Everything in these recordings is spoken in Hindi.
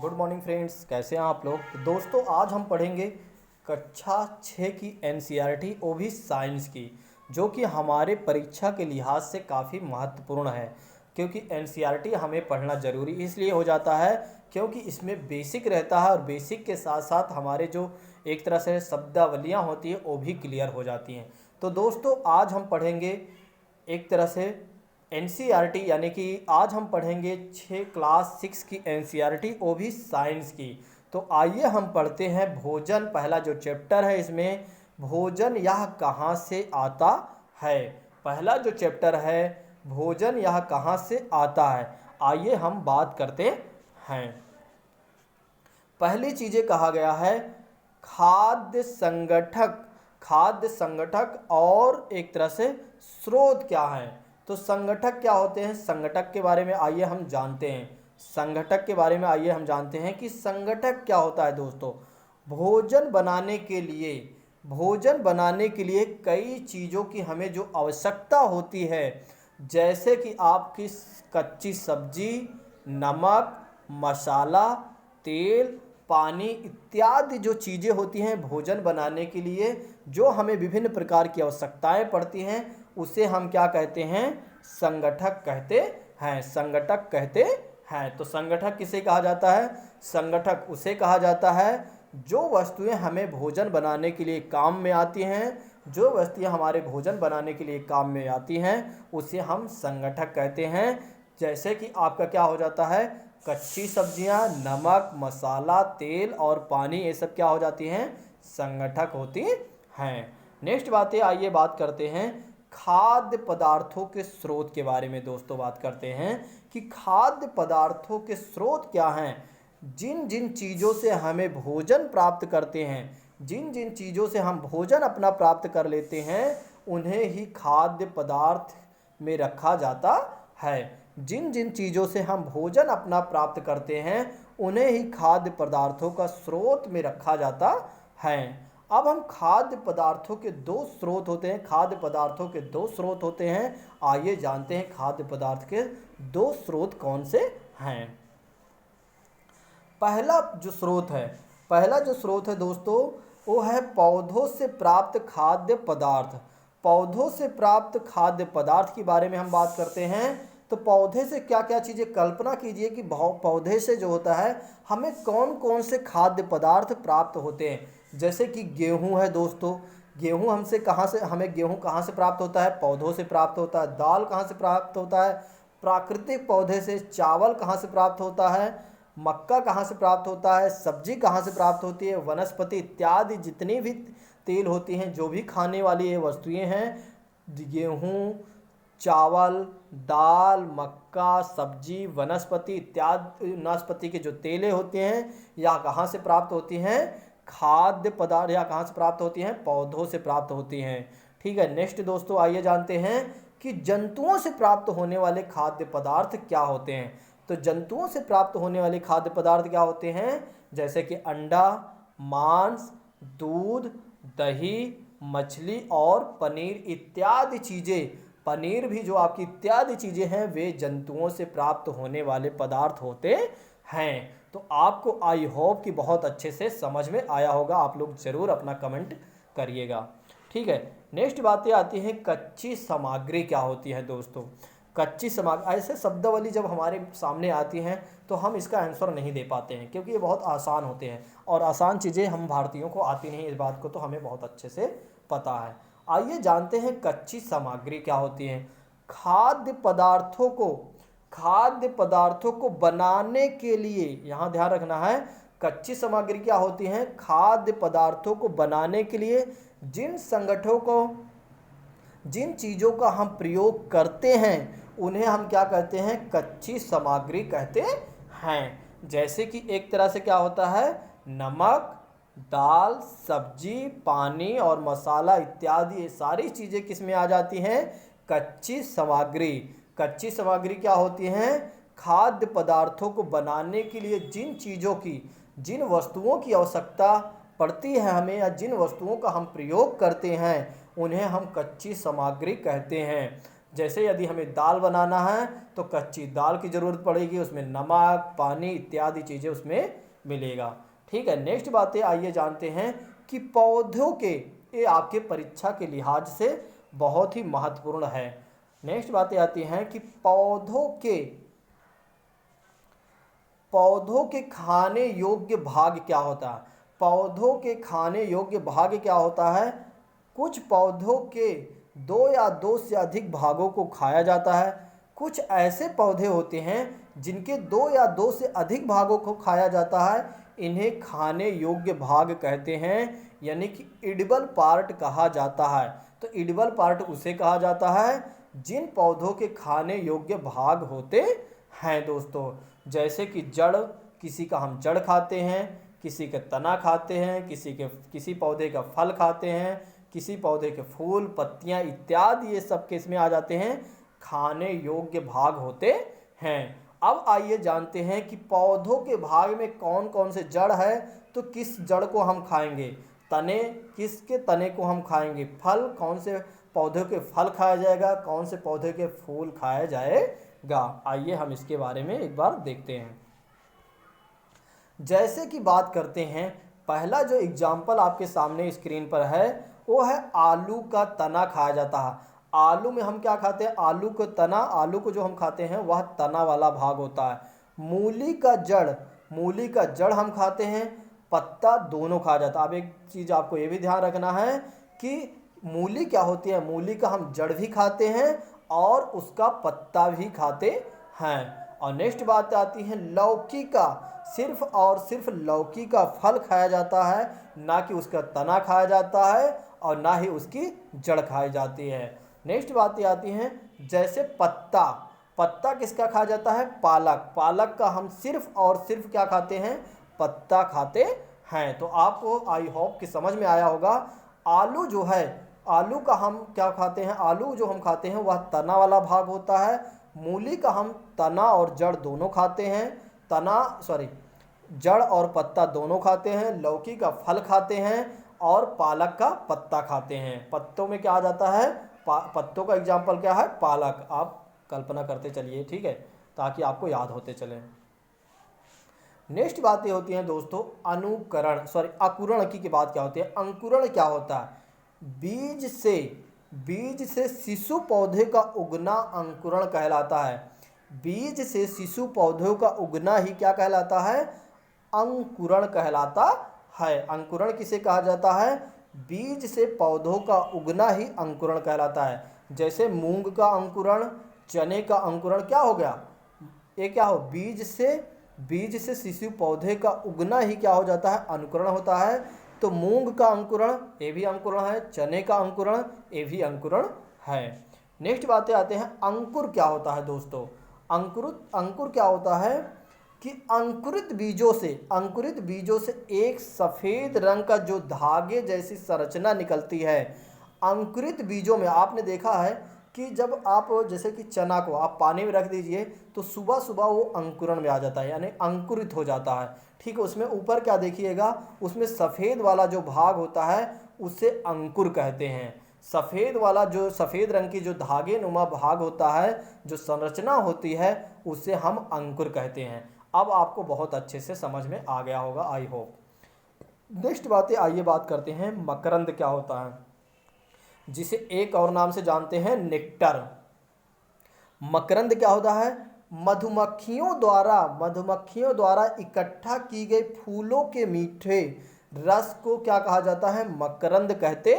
गुड मॉर्निंग फ्रेंड्स, कैसे हैं आप लोग। तो दोस्तों आज हम पढ़ेंगे कक्षा 6 की एनसीईआरटी, वो भी साइंस की, जो कि हमारे परीक्षा के लिहाज से काफ़ी महत्वपूर्ण है। क्योंकि एनसीईआरटी हमें पढ़ना ज़रूरी इसलिए हो जाता है क्योंकि इसमें बेसिक रहता है और बेसिक के साथ साथ हमारे जो एक तरह से शब्दावलियाँ होती हैं वो भी क्लियर हो जाती हैं। तो दोस्तों आज हम पढ़ेंगे एक तरह से एनसीईआरटी, यानी कि आज हम पढ़ेंगे क्लास 6 की एनसीईआरटी, वो भी साइंस की। तो आइए हम पढ़ते हैं भोजन। पहला जो चैप्टर है इसमें भोजन यह कहाँ से आता है। पहला जो चैप्टर है भोजन यह कहाँ से आता है, आइए हम बात करते हैं। पहली चीज़ें कहा गया है खाद्य संगठक। खाद्य संगठक और एक तरह से स्रोत क्या है। तो संगठक क्या होते हैं, संगठक के बारे में आइए हम जानते हैं। संगठक के बारे में आइए हम जानते हैं कि संगठक क्या होता है। दोस्तों भोजन बनाने के लिए कई चीज़ों की हमें जो आवश्यकता होती है, जैसे कि आपकी कच्ची सब्जी, नमक, मसाला, तेल, पानी इत्यादि जो चीज़ें होती हैं भोजन बनाने के लिए, जो हमें विभिन्न प्रकार की आवश्यकताएं पड़ती हैं, उसे हम क्या कहते हैं, संगठक कहते हैं। संगठक कहते हैं। तो संगठक किसे कहा जाता है, संगठक उसे कहा जाता है जो वस्तुएं हमें भोजन बनाने के लिए काम में आती हैं। जो वस्तुएं हमारे भोजन बनाने के लिए काम में आती हैं उसे हम संगठक कहते हैं। जैसे कि आपका क्या हो जाता है, कच्ची सब्जियां, नमक, मसाला, तेल और पानी, ये सब क्या हो जाती हैं, संगठक होती हैं। नेक्स्ट बातें आइए बात करते हैं खाद्य पदार्थों के स्रोत के बारे में। दोस्तों बात करते हैं कि खाद्य पदार्थों के स्रोत क्या हैं। जिन जिन चीज़ों से हमें भोजन प्राप्त करते हैं, जिन जिन चीज़ों से हम भोजन अपना प्राप्त कर लेते हैं, उन्हें ही खाद्य पदार्थ में रखा जाता है। जिन जिन चीज़ों से हम भोजन अपना प्राप्त करते हैं उन्हें ही खाद्य पदार्थों का स्रोत में रखा जाता है। अब हम खाद्य पदार्थों के दो स्रोत होते हैं, खाद्य पदार्थों के दो स्रोत होते हैं। आइए जानते हैं खाद्य पदार्थ के दो स्रोत कौन से हैं। पहला जो स्रोत है दोस्तों, वो है पौधों से प्राप्त खाद्य पदार्थ। पौधों से प्राप्त खाद्य पदार्थ के बारे में हम बात करते हैं। तो पौधे से क्या क्या चीज़ें, कल्पना कीजिए कि पौधे से जो होता है हमें कौन कौन से खाद्य पदार्थ प्राप्त होते हैं। जैसे कि गेहूं है दोस्तों, गेहूं हमें गेहूं कहाँ से प्राप्त होता है, पौधों से प्राप्त होता है। दाल कहाँ से प्राप्त होता है, प्राकृतिक पौधे से। चावल कहाँ से प्राप्त होता है, मक्का कहाँ से प्राप्त होता है। सब्जी कहाँ से प्राप्त होती है, वनस्पति इत्यादि जितनी भी तेल होती हैं, जो भी खाने वाली ये वस्तुएं हैं, गेहूँ, चावल, दाल, मक्का, सब्जी, वनस्पति इत्यादि, वनस्पति के जो तेलें होते हैं या कहाँ से प्राप्त होती हैं, खाद्य पदार्थ या कहाँ से प्राप्त होती हैं, पौधों से प्राप्त होती हैं। ठीक है। नेक्स्ट दोस्तों आइए जानते हैं कि जंतुओं से प्राप्त होने वाले खाद्य पदार्थ क्या होते हैं। तो जंतुओं से प्राप्त होने वाले खाद्य पदार्थ क्या होते हैं, जैसे कि अंडा, मांस, दूध, दही, मछली और पनीर इत्यादि चीज़ें। पनीर भी जो आपकी इत्यादि चीज़ें हैं वे जंतुओं से प्राप्त होने वाले पदार्थ होते हैं। तो आपको आई होप कि बहुत अच्छे से समझ में आया होगा। आप लोग ज़रूर अपना कमेंट करिएगा। ठीक है। नेक्स्ट बातें आती हैं कच्ची सामग्री क्या होती है। दोस्तों कच्ची सामग्री, ऐसे शब्दावली जब हमारे सामने आती हैं तो हम इसका आंसर नहीं दे पाते हैं क्योंकि ये बहुत आसान होते हैं और आसान चीज़ें हम भारतीयों को आती नहीं, इस बात को तो हमें बहुत अच्छे से पता है। आइए जानते हैं कच्ची सामग्री क्या होती है। खाद्य पदार्थों को बनाने के लिए, यहाँ ध्यान रखना है, कच्ची सामग्री क्या होती है, खाद्य पदार्थों को बनाने के लिए जिन चीज़ों का हम प्रयोग करते हैं उन्हें हम क्या कहते हैं, कच्ची सामग्री कहते हैं। जैसे कि एक तरह से क्या होता है, नमक, दाल, सब्जी, पानी और मसाला इत्यादि, ये सारी चीज़ें किस में आ जाती हैं, कच्ची सामग्री। कच्ची सामग्री क्या होती हैं, खाद्य पदार्थों को बनाने के लिए जिन वस्तुओं की आवश्यकता पड़ती है हमें, या जिन वस्तुओं का हम प्रयोग करते हैं उन्हें हम कच्ची सामग्री कहते हैं। जैसे यदि हमें दाल बनाना है तो कच्ची दाल की ज़रूरत पड़ेगी, उसमें नमक, पानी इत्यादि चीज़ें उसमें मिलेगा। ठीक है, नेक्स्ट बातें आइए जानते हैं कि पौधों के, ये आपके परीक्षा के लिहाज से बहुत ही महत्वपूर्ण है। नेक्स्ट बातें आती हैं कि पौधों के खाने योग्य भाग क्या होता है। पौधों के खाने योग्य भाग क्या होता है। कुछ पौधों के दो या दो से अधिक भागों को खाया जाता है। कुछ ऐसे पौधे होते हैं जिनके दो या दो से अधिक भागों को खाया जाता है, इन्हें खाने योग्य भाग कहते हैं, यानी कि एडिबल पार्ट कहा जाता है। तो एडिबल पार्ट उसे कहा जाता है जिन पौधों के खाने योग्य भाग होते हैं दोस्तों। जैसे कि जड़, किसी का हम जड़ खाते हैं, किसी के तना खाते हैं, किसी पौधे का फल खाते हैं, किसी पौधे के फूल, पत्तियां इत्यादि, ये सब किस में आ जाते हैं, खाने योग्य भाग होते हैं। अब आइए जानते हैं कि पौधों के भाग में कौन कौन से जड़ है। तो किस जड़ को हम खाएंगे, तने, किसके तने को हम खाएंगे, फल, कौन से पौधे के फल खाया जाएगा, कौन से पौधे के फूल खाया जाएगा। आइए हम इसके बारे में एक बार देखते हैं। जैसे कि बात करते हैं, पहला जो एग्जाम्पल आपके सामने स्क्रीन पर है वो है आलू का तना खाया जाता है। आलू में हम क्या खाते हैं, आलू को तना, आलू को जो हम खाते हैं वह तना वाला भाग होता है। मूली का जड़ हम खाते हैं, पत्ता दोनों खाया जाता है। अब एक चीज़ आपको ये भी ध्यान रखना है कि मूली क्या होती है, मूली का हम जड़ भी खाते हैं और उसका पत्ता भी खाते हैं। और नेक्स्ट बात आती है लौकी का, सिर्फ और सिर्फ लौकी का फल खाया जाता है, ना कि उसका तना खाया जाता है और ना ही उसकी जड़ खाई जाती है। नेक्स्ट बातें आती हैं जैसे पत्ता किसका खाया जाता है, पालक का हम सिर्फ और सिर्फ क्या खाते हैं, पत्ता खाते हैं। तो आपको आई होप कि समझ में आया होगा। आलू जो है, आलू का हम क्या खाते हैं, आलू जो हम खाते हैं वह तना वाला भाग होता है। मूली का हम तना और जड़ दोनों खाते हैं, जड़ और पत्ता दोनों खाते हैं। लौकी का फल खाते हैं और पालक का पत्ता खाते हैं। पत्तों में क्या आ जाता है, पत्तों का एग्जाम्पल क्या है, पालक। आप कल्पना करते चलिए, ठीक है, ताकि आपको याद होते चले। नेक्स्ट बातें होती हैं दोस्तों अंकुरण की बात क्या होती है। अंकुरण क्या होता है, बीज से शिशु पौधे का उगना अंकुरण कहलाता है। बीज से शिशु पौधों का उगना ही क्या कहलाता है, अंकुरण कहलाता है। अंकुरण किसे कहा जाता है, बीज से पौधों का उगना ही अंकुरण कहलाता है। जैसे मूंग का अंकुरण, चने का अंकुरण क्या हो गया, ये क्या हो, बीज से शिशु पौधे का उगना ही क्या हो जाता है, अंकुरण होता है। तो मूंग का अंकुरण ये भी अंकुरण है, चने का अंकुरण ये भी अंकुरण है। नेक्स्ट बातें आते हैं अंकुर क्या होता है दोस्तों। अंकुर क्या होता है कि अंकुरित बीजों से एक सफ़ेद रंग का जो धागे जैसी संरचना निकलती है। अंकुरित बीजों में आपने देखा है कि जब आप जैसे कि चना को आप पानी में रख दीजिए तो सुबह सुबह वो अंकुरण में आ जाता है, यानी अंकुरित हो जाता है। ठीक है, उसमें ऊपर क्या देखिएगा, उसमें सफ़ेद वाला जो भाग होता है उसे अंकुर कहते हैं। सफ़ेद वाला जो सफ़ेद रंग की जो धागे नुमा भाग होता है, जो संरचना होती है, उसे हम अंकुर कहते हैं। अब आपको बहुत अच्छे से समझ में आ गया होगा, आई होप। नेक्स्ट आइए बात करते हैं मकरंद क्या होता है, जिसे एक और नाम से जानते हैं नेक्टर। मकरंद क्या होता है, मधुमक्खियों द्वारा इकट्ठा की गई फूलों के मीठे रस को क्या कहा जाता है, मकरंद कहते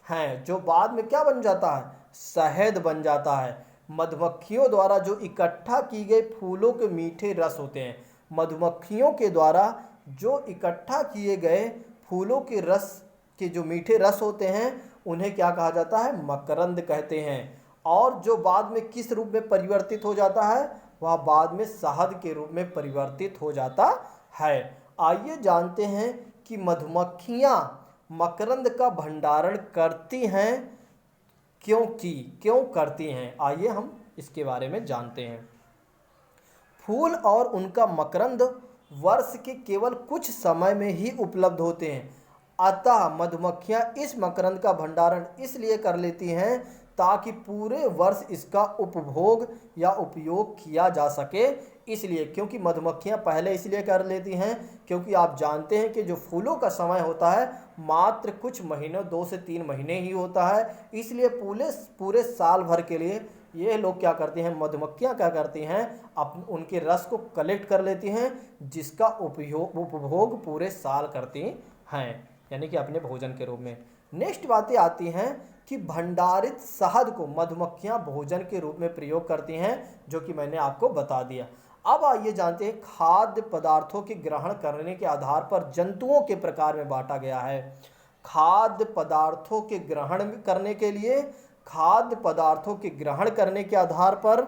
हैं, जो बाद में क्या बन जाता है, शहद बन जाता है। मधुमक्खियों द्वारा जो इकट्ठा की गई फूलों के मीठे रस होते हैं, मधुमक्खियों के द्वारा जो इकट्ठा किए गए फूलों के रस के जो मीठे रस होते हैं उन्हें क्या कहा जाता है, मकरंद कहते हैं। और जो बाद में किस रूप में परिवर्तित हो जाता है, वह बाद में शहद के रूप में परिवर्तित हो जाता है। आइए जानते हैं कि मधुमक्खियाँ मकरंद का भंडारण करती हैं, क्यों करती हैं, आइए हम इसके बारे में जानते हैं। फूल और उनका मकरंद वर्ष के केवल कुछ समय में ही उपलब्ध होते हैं, अतः मधुमक्खियाँ इस मकरंद का भंडारण इसलिए कर लेती हैं ताकि पूरे वर्ष इसका उपभोग या उपयोग किया जा सके। इसलिए, क्योंकि मधुमक्खियां पहले इसलिए कर लेती हैं क्योंकि आप जानते हैं कि जो फूलों का समय होता है मात्र कुछ महीनों 2 से 3 महीने ही होता है। इसलिए पूरे पूरे साल भर के लिए ये लोग क्या करते हैं, मधुमक्खियां क्या करती हैं, उनके रस को कलेक्ट कर लेती हैं, जिसका उपभोग पूरे साल करती हैं, यानी कि अपने भोजन के रूप में। नेक्स्ट बातें आती हैं कि भंडारित शहद को मधुमक्खियां भोजन के रूप में प्रयोग करती हैं, जो कि मैंने आपको बता दिया। अब आइए जानते हैं खाद्य पदार्थों के ग्रहण करने के आधार पर जंतुओं के प्रकार में बांटा गया है। खाद्य पदार्थों के ग्रहण करने के लिए, खाद्य पदार्थों के ग्रहण करने के आधार पर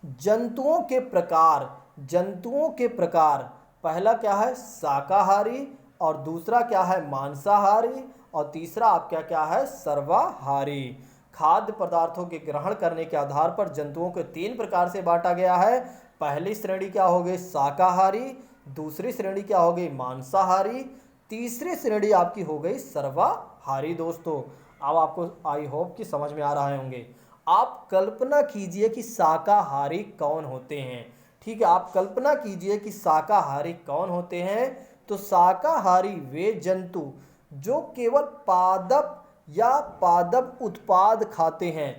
जंतुओं के प्रकार, जंतुओं के प्रकार, पहला क्या है शाकाहारी, और दूसरा क्या है मांसाहारी, और तीसरा आपका क्या है सर्वाहारी। खाद्य पदार्थों के ग्रहण करने के आधार पर जंतुओं को 3 प्रकार से बांटा गया है। पहली श्रेणी क्या हो गई शाकाहारी, दूसरी श्रेणी क्या हो गई मांसाहारी, तीसरी श्रेणी आपकी हो गई सर्वाहारी। दोस्तों अब आपको आई होप कि समझ में आ रहे होंगे। आप कल्पना कीजिए कि शाकाहारी कौन होते हैं। ठीक है, आप कल्पना कीजिए कि शाकाहारी कौन होते हैं। तो शाकाहारी वे जंतु जो केवल पादप या पादप उत्पाद खाते हैं,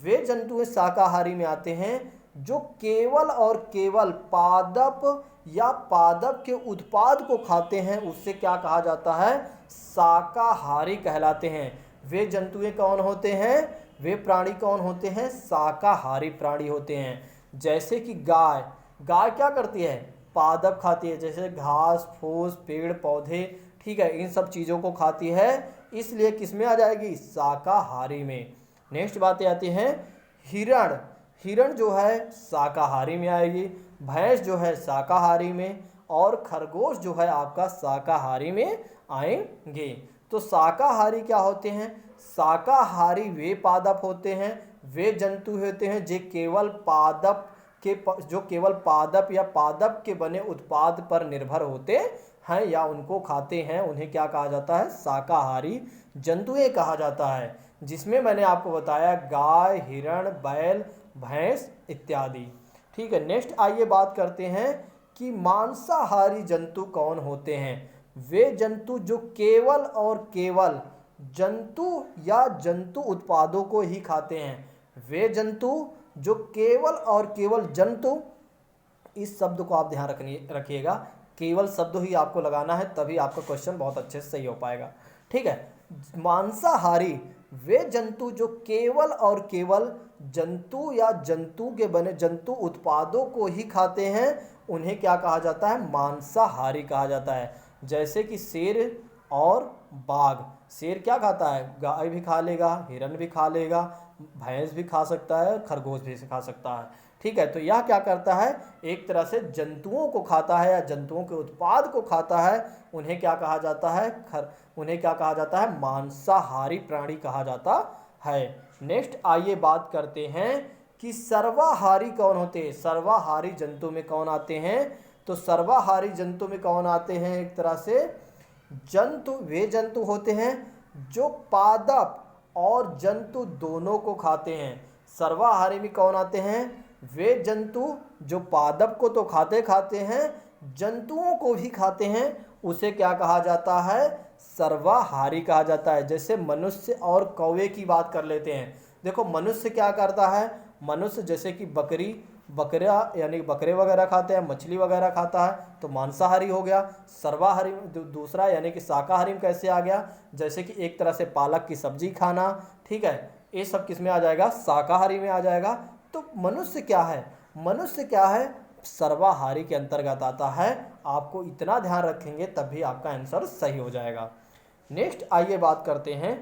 वे जंतु शाकाहारी में आते हैं जो केवल और केवल पादप या पादप के उत्पाद को खाते हैं, उससे क्या कहा जाता है शाकाहारी कहलाते हैं। वे जंतु कौन होते हैं, वे प्राणी कौन होते हैं, शाकाहारी प्राणी होते हैं। जैसे कि गाय, गाय क्या करती है पादप खाती है, जैसे घास फूस पेड़ पौधे, ठीक है, इन सब चीज़ों को खाती है, इसलिए किस में आ जाएगी शाकाहारी में। नेक्स्ट बातें आती हैं हिरण, हिरण जो है शाकाहारी में आएगी, भैंस जो है शाकाहारी में, और खरगोश जो है आपका शाकाहारी में आएंगे। तो शाकाहारी क्या होते हैं, शाकाहारी वे पादप होते हैं, वे जंतु होते हैं जो केवल पादप या पादप के बने उत्पाद पर निर्भर होते हैं या उनको खाते हैं, उन्हें क्या कहा जाता है शाकाहारी जंतुएं कहा जाता है। जिसमें मैंने आपको बताया गाय, हिरण, बैल, भैंस इत्यादि। ठीक है, नेक्स्ट आइए बात करते हैं कि मांसाहारी जंतु कौन होते हैं। वे जंतु जो केवल और केवल जंतु या जंतु उत्पादों को ही खाते हैं। वे जंतु जो केवल और केवल जंतु, इस शब्द को आप ध्यान रखिएगा, केवल शब्द ही आपको लगाना है, तभी आपका क्वेश्चन बहुत अच्छे से सही हो पाएगा। ठीक है, मांसाहारी वे जंतु जो केवल और केवल जंतु या जंतु के बने जंतु उत्पादों को ही खाते हैं, उन्हें क्या कहा जाता है मांसाहारी कहा जाता है। जैसे कि शेर और बाघ, शेर क्या खाता है गाय भी खा लेगा, हिरन भी खा लेगा, भैंस भी खा सकता है, खरगोश भी खा सकता है। ठीक है, तो यह क्या करता है एक तरह से जंतुओं को खाता है या जंतुओं के उत्पाद को खाता है, उन्हें क्या कहा जाता है उन्हें क्या कहा जाता है मांसाहारी प्राणी कहा जाता है। नेक्स्ट आइए बात करते हैं कि सर्वाहारी कौन होते हैं। सर्वाहारी जंतु में कौन आते हैं, तो सर्वाहारी जंतु में कौन आते हैं, एक तरह से जंतु वे जंतु होते हैं जो पादप और जंतु दोनों को खाते हैं। सर्वाहारी में कौन आते हैं, वे जंतु जो पादप को तो खाते हैं, जंतुओं को भी खाते हैं, उसे क्या कहा जाता है सर्वाहारी कहा जाता है। जैसे मनुष्य और कौवे की बात कर लेते हैं। देखो मनुष्य क्या करता है, मनुष्य जैसे कि बकरा यानी बकरे वगैरह खाते हैं, मछली वगैरह खाता है, तो मांसाहारी हो गया। सर्वाहारी दूसरा यानी कि शाकाहारी में कैसे आ गया, जैसे कि एक तरह से पालक की सब्जी खाना, ठीक है, ये सब किस में आ जाएगा शाकाहारी में आ जाएगा। तो मनुष्य क्या है सर्वाहारी के अंतर्गत आता है। आपको इतना ध्यान रखेंगे तभी आपका आंसर सही हो जाएगा। नेक्स्ट आइए बात करते हैं,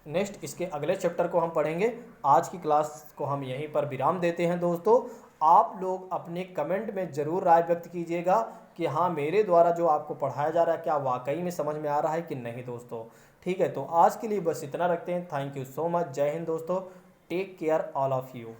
नेक्स्ट इसके अगले चैप्टर को हम पढ़ेंगे। आज की क्लास को हम यहीं पर विराम देते हैं। दोस्तों आप लोग अपने कमेंट में ज़रूर राय व्यक्त कीजिएगा कि हाँ मेरे द्वारा जो आपको पढ़ाया जा रहा है क्या वाकई में समझ में आ रहा है कि नहीं दोस्तों। ठीक है, तो आज के लिए बस इतना रखते हैं। Thank you so much. जय हिंद दोस्तों। Take care all of you.